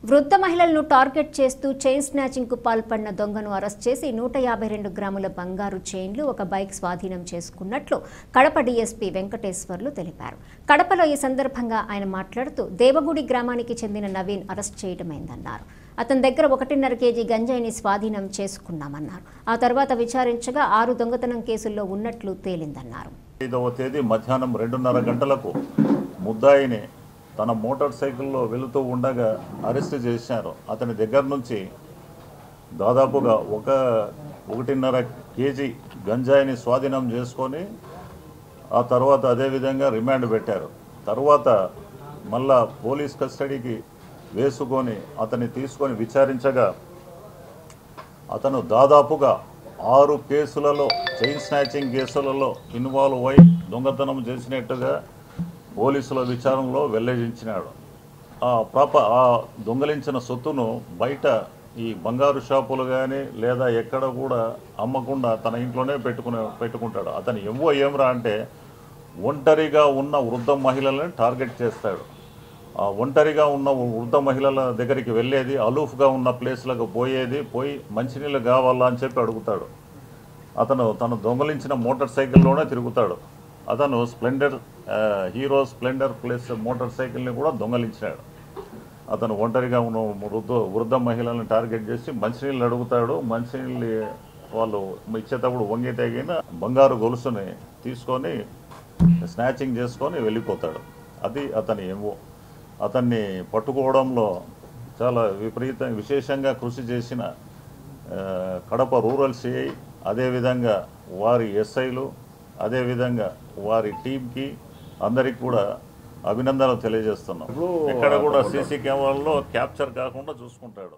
వృద్ధ మహిళలను టార్గెట్ చేస్తూ చైన్ స్నాచింగ్ కు పాల్పడిన దొంగను అరెస్ట్ చేసి 152 గ్రాముల బంగారు చైన్లు ఒక బైక్ స్వాధీనం చేసుకున్నట్లు కడప డీఎస్పీ వెంకటేశ్వర్లు తెలిపారు. కడపలో ఈ సందర్భంగా ఆయన మాట్లాడుతూ దేవగుడి గ్రామానికి చెందిన నవీన్ అరెస్ట్ చేయడమైందన్నారు. అతని దగ్గర 1.5 కేజీ గంజాయిని స్వాధీనం చేసుకున్నామన్నారు. ఆ తర్వాత విచారించగా 6 దొంగతనం కేసుల్లో ఉన్నట్లు తేలిందన్నారు. 5వ తేదీ మధ్యాహ్నం 2:30 గంటలకు ముద్దాయిని తన మోటార్ సైకిల్లో వెళుతూ ఉండగా అరెస్ట్ చేశారు. అతని దగ్గర నుంచి దాదాపుగా 1.5 కేజీ గంజాయిని స్వాధీనం చేసుకొని ఆ తర్వాత అదేవిధంగా రిమాండ్ పెట్టారు. తర్వాత మళ్ళా పోలీస్ కస్టడీకి వేసుకొని అతన్ని తీసుకొని విచారించగా అతను దాదాపుగా 6 కేసులలో చైన్ స్నాచింగ్ కేసులలో ఇన్వాల్వ్ అయి దొంగతనం చేసినట్టుగా పోలీసుల విచారణలో వెల్లడించినాడు. ఆ దొంగలించిన సొత్తును బయట ఈ బంగారు షాపులు కానీ లేదా ఎక్కడ కూడా అమ్మకుండా తన ఇంట్లోనే పెట్టుకుంటాడు. అతను ఏమరా అంటే ఒంటరిగా ఉన్న వృద్ధ మహిళలను టార్గెట్ చేస్తాడు. ఆ ఒంటరిగా ఉన్న వృద్ధ మహిళల దగ్గరికి వెళ్ళేది, అలూఫ్గా ఉన్న ప్లేస్లకు పోయి మంచినీళ్ళు కావాలా అని చెప్పి అడుగుతాడు. తను దొంగలించిన మోటార్ సైకిల్లోనే తిరుగుతాడు. అతను హీరో స్ప్లెండర్ ప్లస్ మోటార్ సైకిల్ని కూడా దొంగలించాడు. అతను ఒంటరిగా ఉన్న వృద్ధ మహిళలను టార్గెట్ చేసి మంచినీళ్ళు అడుగుతాడు. మంచినీళ్ళు వాళ్ళు ఇచ్చేటప్పుడు వంగి తెగిన బంగారు గొలుసుని తీసుకొని స్నాచింగ్ చేసుకొని వెళ్ళిపోతాడు. అది అతని ఏమో. అతన్ని పట్టుకోవడంలో చాలా విశేషంగా కృషి చేసిన కడప రూరల్ సిఐ, అదేవిధంగా వారి ఎస్ఐలు, అదేవిధంగా వారి టీంకి అందరికి కూడా అభినందనలు తెలియజేస్తున్నాం. ఎక్కడ కూడా సీసీ కెమెరాల్లో క్యాప్చర్ కాకుండా చూసుకుంటాడు.